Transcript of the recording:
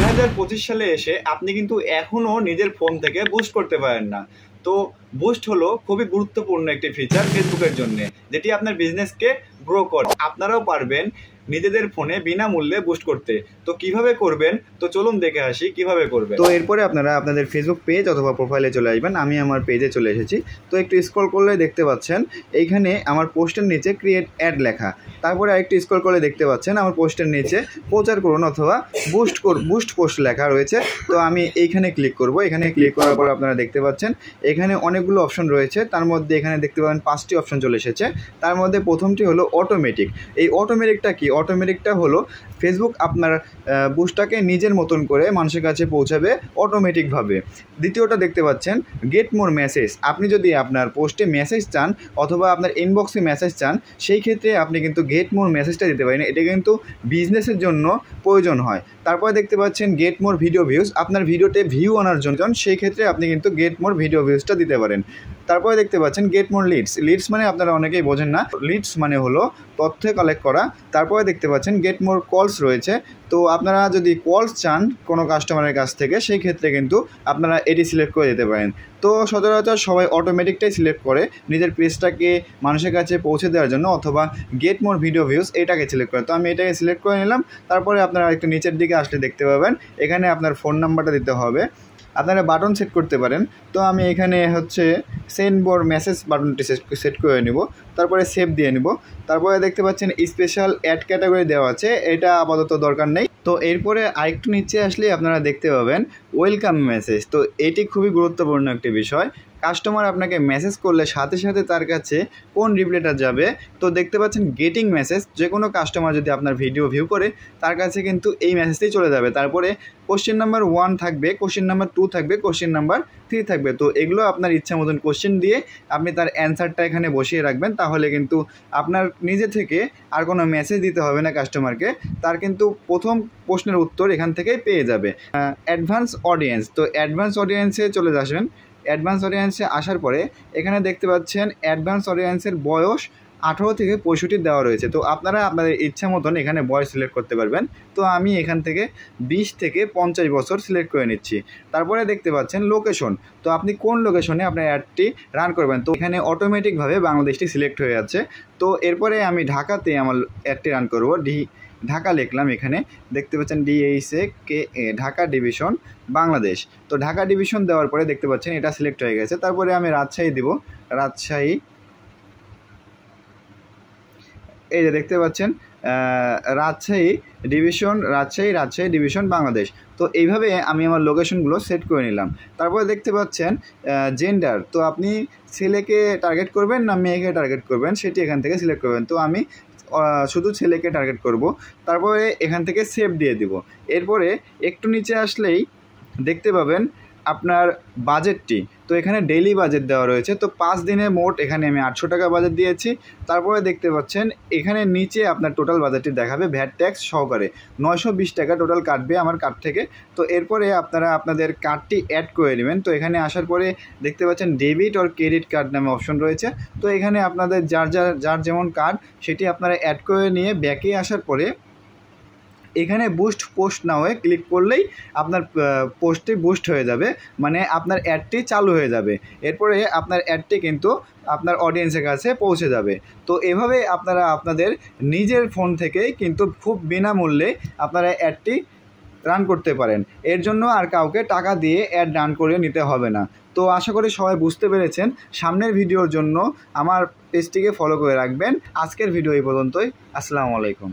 2025 সালে এসে আপনি কিন্তু এখনও নিজের ফোন থেকে বুস্ট করতে পারেন না। তো বুস্ট হলো খুবই গুরুত্বপূর্ণ একটি ফিচার ফেসবুকের জন্য, যেটি আপনার বিজনেসকে গ্রো করে। আপনারাও পারবেন নিজেদের ফোনে বিনামূল্যে বুস্ট করতে। তো কিভাবে করবেন, তো চলুন দেখে আসি কিভাবে করবেন। তো এরপরে আপনারা আপনাদের ফেসবুক পেজ অথবা প্রোফাইলে চলে আসবেন। আমি আমার পেজে চলে এসেছি। তো একটু স্ক্রল করলে দেখতে পাচ্ছেন এইখানে আমার পোস্টের নিচে ক্রিয়েট অ্যাড লেখা। তারপরে আরেকটু স্ক্রল করে দেখতে পাচ্ছেন আমার পোস্টের নিচে প্রচার করুন অথবা বুস্ট পোস্ট লেখা রয়েছে। তো আমি এইখানে ক্লিক করব। এখানে ক্লিক করার পর আপনারা দেখতে পাচ্ছেন এখানে অনেকগুলো অপশন রয়েছে। তার মধ্যে এখানে দেখতে পাবেন 5টি অপশন চলে এসেছে। তার মধ্যে প্রথমটি হলো অটোমেটিক। এই অটোমেটিকটা কি? অটোমেটিকটা হলো ফেসবুক আপনার বুস্টটাকে নিজের মতন করে মানুষের কাছে পৌঁছাবে অটোমেটিকভাবে। দ্বিতীয়টা দেখতে পাচ্ছেন গেট মোর মেসেজ। আপনি যদি আপনার পোস্টে মেসেজ চান অথবা আপনার ইনবক্সে মেসেজ চান, সেই ক্ষেত্রে আপনি কিন্তু গেট মোর মেসেজটা দিতে পারেন। এটা কিন্তু বিজনেসের জন্য প্রয়োজন হয়। তারপরে দেখতে পাচ্ছেন গেট মোর ভিডিও ভিউজ। আপনার ভিডিওতে ভিউ আনার জন্য সেই ক্ষেত্রে আপনি কিন্তু গেট মোর ভিডিও ভিউজটা দিতে পারেন। তারপরে দেখতে পাচ্ছেন গেট মোর লিডস। লিডস মানে আপনারা অনেকেই বোঝেন না, লিডস মানে হলো তথ্য কালেক্ট করা। তারপরে দেখতে পাচ্ছেন গেট মোর কলস রয়েছে। তো আপনারা যদি কলস চান কোনো কাস্টমারের কাছ থেকে, সেই ক্ষেত্রে কিন্তু আপনারা এটি সিলেক্ট করে দিতে পারেন। তো সচরাচর সবাই অটোমেটিকটাই সিলেক্ট করে নিজের পেজটাকে মানুষের কাছে পৌঁছে দেওয়ার জন্য, অথবা গেট মোর ভিডিও ভিউজ এটাকে সিলেক্ট করে। তো আমি এটাকে সিলেক্ট করে নিলাম। তারপরে আপনারা একটু নিচের দিকে আসলে দেখতে পাবেন এখানে আপনার ফোন নাম্বারটা দিতে হবে। আপনারা বাটন সেট করতে পারেন। তো আমি এখানে সেন্ড মোর মেসেজ বাটনটি সেট করে নেব। তারপরে সেভ দিয়ে নেব। তারপরে দেখতে পাচ্ছেন স্পেশাল অ্যাড ক্যাটাগরি দেওয়া আছে, এটা আপাতত দরকার নেই। তো এরপরে আরেকটু নিচে আসলে আপনারা দেখতে পাবেন ওয়েলকাম মেসেজ। তো এটি খুবই গুরুত্বপূর্ণ একটি বিষয়। কাস্টমার আপনাকে মেসেজ করলে সাথে সাথে তার কাছে কোন রিপ্লাইটা যাবে। তো দেখতে পাচ্ছেন গেটিং মেসেজ। যে কোনো কাস্টমার যদি আপনার ভিডিও ভিউ করে, তার কাছে কিন্তু এই মেসেজটাই চলে যাবে। তারপরে কোশ্চেন নাম্বার 1 থাকবে, কোশ্চেন নাম্বার 2 থাকবে, কোশ্চেন নাম্বার 3 থাকবে। তো এগুলো আপনার ইচ্ছা মতন কোশ্চেন দিয়ে আপনি তার অ্যান্সারটা এখানে বসিয়ে রাখবেন। তাহলে কিন্তু আপনার নিজে থেকে আর কোনো মেসেজ দিতে হবে না কাস্টমারকে। তার কিন্তু প্রথম প্রশ্নের উত্তর এখান থেকেই পেয়ে যাবে। Advance audience. তো অ্যাডভান্স অডিয়েন্সে চলে আসবেন। অ্যাডভান্স অডিয়েন্সে আসার পরে এখানে দেখতে পাচ্ছেন অ্যাডভান্স অডিয়েন্সের বয়স 18 থেকে 65 দেওয়া রয়েছে। তো আপনারা আপনাদের ইচ্ছা মতন এখানে বয়স সিলেক্ট করতে পারবেন। তো আমি এখান থেকে 20 থেকে 50 বছর সিলেক্ট করে নিচ্ছি। তারপরে দেখতে পাচ্ছেন লোকেশন। তো আপনি কোন লোকেশনে আপনার অ্যাডটি রান করবেন। তো এখানে অটোমেটিকভাবে বাংলাদেশটি সিলেক্ট হয়ে যাচ্ছে। তো এরপরে আমি ঢাকাতে আমার অ্যাডটি রান করব। ঢাকা লিখলাম। এখানে দেখতে পাচ্ছেন DHAKA ঢাকা ডিভিশন বাংলাদেশ। তো ঢাকা ডিভিশন দেওয়ার পরে দেখতে পাচ্ছেন এটা সিলেক্ট হয়ে গেছে। তারপরে আমি রাজশাহী দিব। রাজশাহী, এই যে দেখতে পাচ্ছেন রাজশাহী ডিভিশন বাংলাদেশ। তো এইভাবে আমি আমার লোকেশনগুলো সেট করে নিলাম। তারপরে দেখতে পাচ্ছেন জেন্ডার। তো আপনি ছেলেকে টার্গেট করবেন না মেয়েকে টার্গেট করবেন, সেটি এখান থেকে সিলেক্ট করবেন। তো আমি শুধু ছেলেকে টার্গেট করব। তারপরে এখান থেকে সেভ দিয়ে দিব। এরপরে একটু নিচে আসলেই দেখতে পাবেন আপনার বাজেটটি। তো এখানে ডেইলি বাজেট দেওয়া রয়েছে। তো 5 দিনে মোট এখানে আমি 800 টাকা বাজেট দিয়েছি। তারপরে দেখতে পাচ্ছেন এখানে নিচে আপনার টোটাল বাজেটটি দেখাবে ভ্যাট ট্যাক্স সহকারে 920 টাকা টোটাল কাটবে আমার কার্ড থেকে। তো এরপরে আপনারা আপনাদের কার্ডটি অ্যাড করে নেবেন। তো এখানে আসার পরে দেখতে পাচ্ছেন ডেবিট আর ক্রেডিট কার্ড নামে অপশন রয়েছে। তো এখানে আপনাদের যার যেমন কার্ড সেটি আপনারা অ্যাড করে নিয়ে ব্যাকে আসার পরে এখানে বুস্ট পোস্ট না হয়ে ক্লিক করলেই আপনার পোস্টটি বুস্ট হয়ে যাবে, মানে আপনার অ্যাডটি চালু হয়ে যাবে। এরপরে আপনার অ্যাডটি কিন্তু আপনার অডিয়েন্সের কাছে পৌঁছে যাবে। তো এভাবে আপনারা আপনাদের নিজের ফোন থেকেই কিন্তু খুব বিনামূল্যে আপনারা অ্যাডটি রান করতে পারেন। এর জন্য আর কাউকে টাকা দিয়ে অ্যাড রান করে নিতে হবে না। তো আশা করি সবাই বুঝতে পেরেছেন। সামনের ভিডিওর জন্য আমার পেজটিকে ফলো করে রাখবেন। আজকের ভিডিও এই পর্যন্তই। আসসালামু আলাইকুম।